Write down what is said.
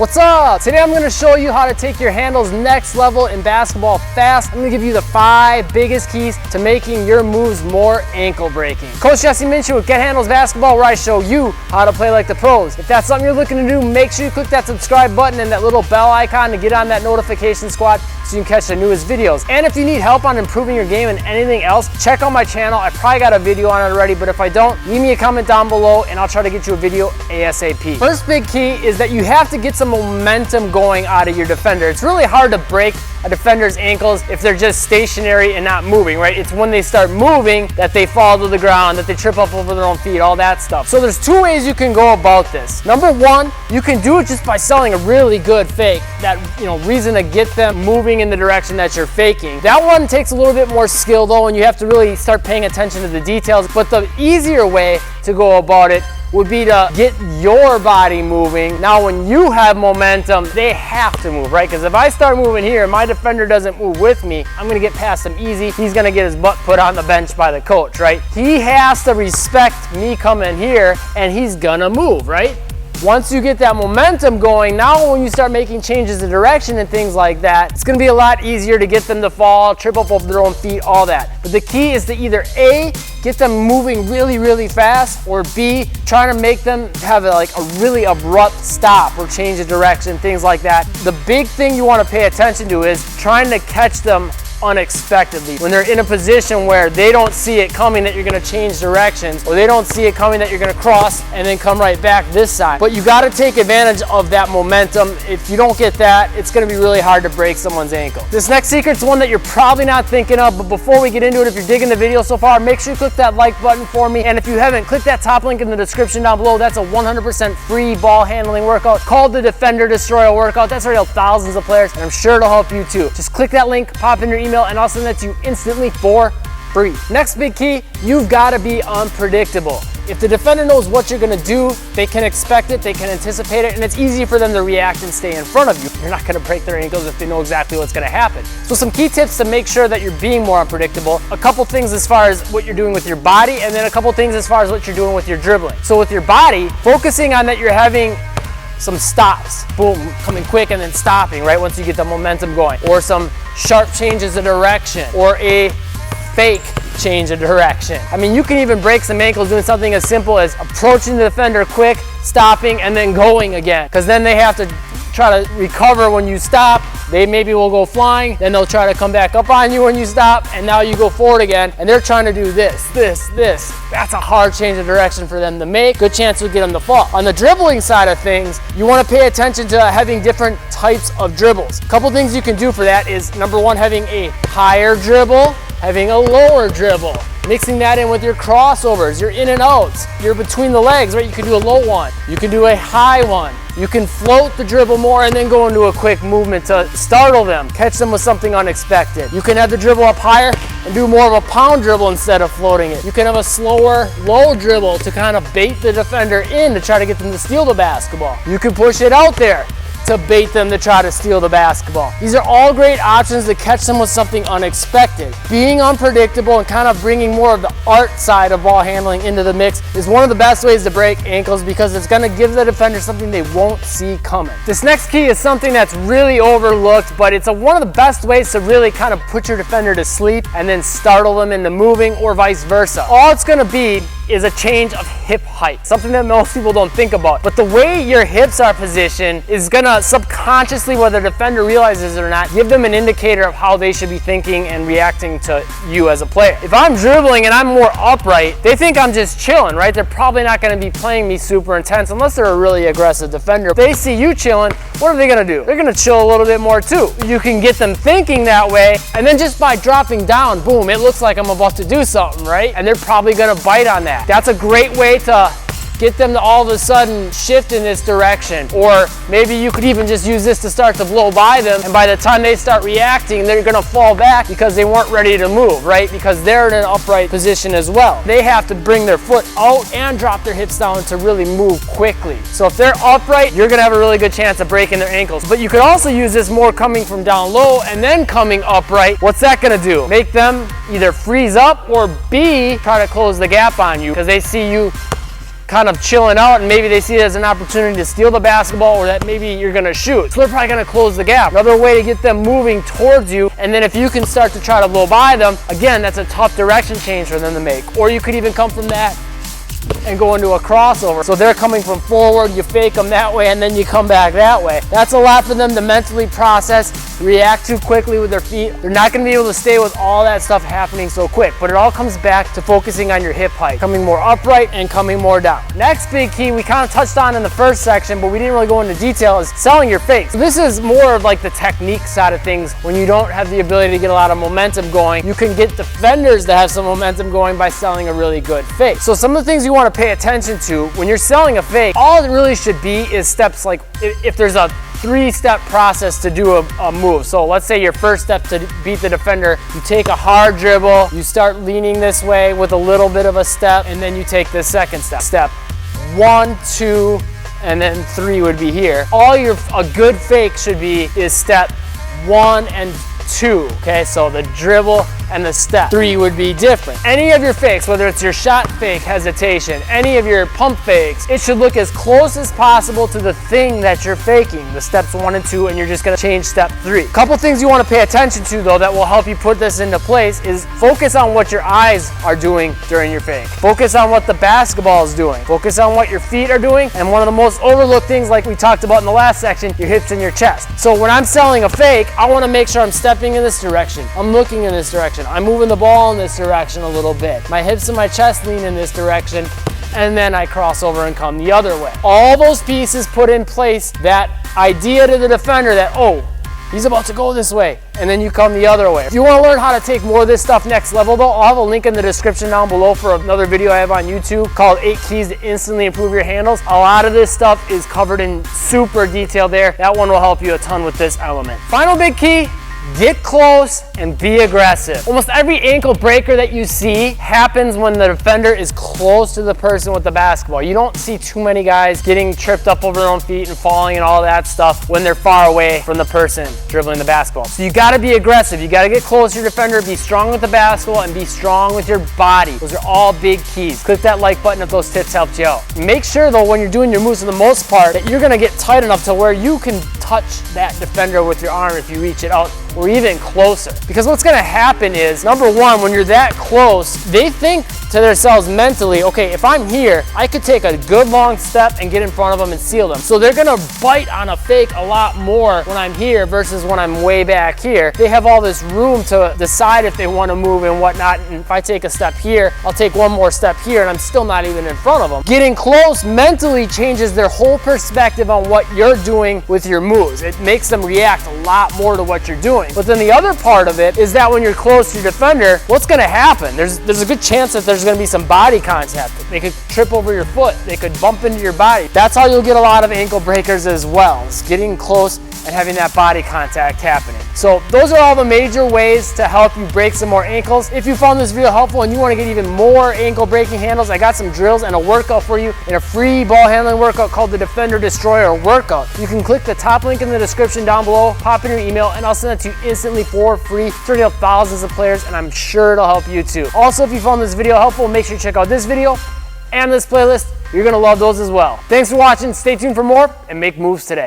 What's up? Today I'm going to show you how to take your handles next level in basketball fast. I'm going to give you the 5 biggest keys to making your moves more ankle breaking. Coach Jesse Minshew with Get Handles Basketball, where I show you how to play like the pros. If that's something you're looking to do, make sure you click that subscribe button and that little bell icon to get on that notification squad so you can catch the newest videos. And if you need help on improving your game and anything else, check out my channel. I probably got a video on it already, but if I don't, leave me a comment down below and I'll try to get you a video ASAP. First big key is that you have to get some momentum going out of your defender. It's really hard to break a defender's ankles if they're just stationary and not moving, right? It's when they start moving that they fall to the ground, that they trip up over their own feet, all that stuff. So there's 2 ways you can go about this. Number 1, you can do it just by selling a really good fake, that reason to get them moving in the direction that you're faking. That one takes a little bit more skill though, and you have to really start paying attention to the details. But the easier way to go about it would be to get your body moving. Now when you have momentum, they have to move, right? Because if I start moving here and my defender doesn't move with me, I'm gonna get past him easy. He's gonna get his butt put on the bench by the coach, right? He has to respect me coming here and he's gonna move, right? Once you get that momentum going, now when you start making changes of direction and things like that, it's gonna be a lot easier to get them to fall, trip up over their own feet, all that. But the key is to either A, get them moving really, really fast, or B, trying to make them have a really abrupt stop or change of direction, things like that. The big thing you wanna pay attention to is trying to catch them unexpectedly. When they're in a position where they don't see it coming that you're gonna change directions, or they don't see it coming that you're gonna cross and then come right back this side. But you gotta take advantage of that momentum. If you don't get that, it's gonna be really hard to break someone's ankle. This next secret's one that you're probably not thinking of, but before we get into it, if you're digging the video so far, make sure you click that like button for me. And if you haven't, click that top link in the description down below. That's a 100% free ball handling workout called the Defender Destroyer workout. That's already helped thousands of players, and I'm sure it'll help you too. Just click that link, pop in your email, and I'll send that to you instantly for free. Next big key, you've got to be unpredictable. If the defender knows what you're going to do, they can expect it, they can anticipate it, and it's easy for them to react and stay in front of you. You're not going to break their ankles if they know exactly what's going to happen. So some key tips to make sure that you're being more unpredictable. A couple things as far as what you're doing with your body, and then a couple things as far as what you're doing with your dribbling. So with your body, focusing on that you're having some stops, boom, coming quick and then stopping, right, once you get the momentum going, or some sharp changes of direction, or a fake change of direction. I mean, you can even break some ankles doing something as simple as approaching the defender quick, stopping, and then going again, because then they have to try to recover when you stop. They maybe will go flying, then they'll try to come back up on you when you stop, and now you go forward again, and they're trying to do this. That's a hard change of direction for them to make. Good chance you'll get them to fall. On the dribbling side of things, you want to pay attention to having different types of dribbles. A couple things you can do for that is, number 1, having a higher dribble, having a lower dribble. Mixing that in with your crossovers, your in and outs, your between the legs, right? You can do a low one, you can do a high one. You can float the dribble more and then go into a quick movement to startle them, catch them with something unexpected. You can have the dribble up higher and do more of a pound dribble instead of floating it. You can have a slower, low dribble to kind of bait the defender in to try to get them to steal the basketball. You can push it out there to bait them to try to steal the basketball. These are all great options to catch them with something unexpected. Being unpredictable and kind of bringing more of the art side of ball handling into the mix is one of the best ways to break ankles, because it's going to give the defender something they won't see coming. This next key is something that's really overlooked, but it's one of the best ways to really kind of put your defender to sleep and then startle them into moving, or vice versa. All it's going to be is a change of hip height, something that most people don't think about. But the way your hips are positioned is gonna subconsciously, whether the defender realizes it or not, give them an indicator of how they should be thinking and reacting to you as a player. If I'm dribbling and I'm more upright, they think I'm just chilling, right? They're probably not gonna be playing me super intense unless they're a really aggressive defender. If they see you chilling, what are they gonna do? They're gonna chill a little bit more too. You can get them thinking that way, and then just by dropping down, boom, it looks like I'm about to do something, right? And they're probably gonna bite on that. That's a great way to get them to all of a sudden shift in this direction. Or maybe you could even just use this to start to blow by them, and by the time they start reacting, they're gonna fall back because they weren't ready to move, right? Because they're in an upright position as well. They have to bring their foot out and drop their hips down to really move quickly. So if they're upright, you're gonna have a really good chance of breaking their ankles. But you could also use this more coming from down low and then coming upright. What's that gonna do? Make them either freeze up, or B, try to close the gap on you because they see you kind of chilling out, and maybe they see it as an opportunity to steal the basketball, or that maybe you're gonna shoot. So they're probably gonna close the gap. Another way to get them moving towards you, and then if you can start to try to blow by them, again, that's a tough direction change for them to make. Or you could even come from that and go into a crossover. So they're coming from forward, you fake them that way, and then you come back that way. That's a lot for them to mentally process, react too quickly with their feet. They're not gonna be able to stay with all that stuff happening so quick, but it all comes back to focusing on your hip height, coming more upright and coming more down. Next big key we kind of touched on in the first section, but we didn't really go into detail, is selling your fakes. So this is more of like the technique side of things. When you don't have the ability to get a lot of momentum going, you can get defenders to have some momentum going by selling a really good fake. So some of the things you want to pay attention to when you're selling a fake, all it really should be is steps like if there's a 3-step process to do a move. So let's say your first step to beat the defender, you take a hard dribble, you start leaning this way with a little bit of a step, and then you take the second step. Step 1, 2, and then 3 would be here. A good fake should be is step 1 and 2, okay? So the dribble and the step. 3 would be different. Any of your fakes, whether it's your shot fake, hesitation, any of your pump fakes, it should look as close as possible to the thing that you're faking, the steps 1 and 2, and you're just gonna change step 3. Couple things you wanna pay attention to though that will help you put this into place is focus on what your eyes are doing during your fake. Focus on what the basketball is doing. Focus on what your feet are doing, and one of the most overlooked things, like we talked about in the last section, your hips and your chest. So when I'm selling a fake, I wanna make sure I'm stepping in this direction, I'm looking in this direction, I'm moving the ball in this direction a little bit. My hips and my chest lean in this direction, and then I cross over and come the other way. All those pieces put in place that idea to the defender that, oh, he's about to go this way, and then you come the other way. If you want to learn how to take more of this stuff next level though, I'll have a link in the description down below for another video I have on YouTube called 8 Keys to Instantly Improve Your Handles. A lot of this stuff is covered in super detail there. That one will help you a ton with this element. Final big key, get close and be aggressive. Almost every ankle breaker that you see happens when the defender is close to the person with the basketball. You don't see too many guys getting tripped up over their own feet and falling and all that stuff when they're far away from the person dribbling the basketball. So you gotta be aggressive. You gotta get close to your defender, be strong with the basketball, and be strong with your body. Those are all big keys. Click that like button if those tips helped you out. Make sure though, when you're doing your moves for the most part, that you're gonna get tight enough to where you can touch that defender with your arm if you reach it out, or even closer. Because what's gonna happen is, number one, when you're that close, they think to themselves mentally, okay, if I'm here, I could take a good long step and get in front of them and seal them. So they're gonna bite on a fake a lot more when I'm here versus when I'm way back here. They have all this room to decide if they wanna move and whatnot, and if I take a step here, I'll take one more step here, and I'm still not even in front of them. Getting close mentally changes their whole perspective on what you're doing with your moves. It makes them react a lot more to what you're doing. But then the other part of it is that when you're close to your defender, what's gonna happen? There's a good chance that there's gonna be some body contact. They could trip over your foot, they could bump into your body. That's how you'll get a lot of ankle breakers as well, is getting close and having that body contact happening. So those are all the major ways to help you break some more ankles. If you found this video helpful and you want to get even more ankle breaking handles, I got some drills and a workout for you in a free ball handling workout called the Defender Destroyer workout. You can click the top link in the description down below, pop in your email, and I'll send it to you instantly for free. Turning out thousands of players, and I'm sure it'll help you too. Also, if you found this video helpful, make sure you check out this video and this playlist. You're gonna love those as well. Thanks for watching, stay tuned for more, and make moves today.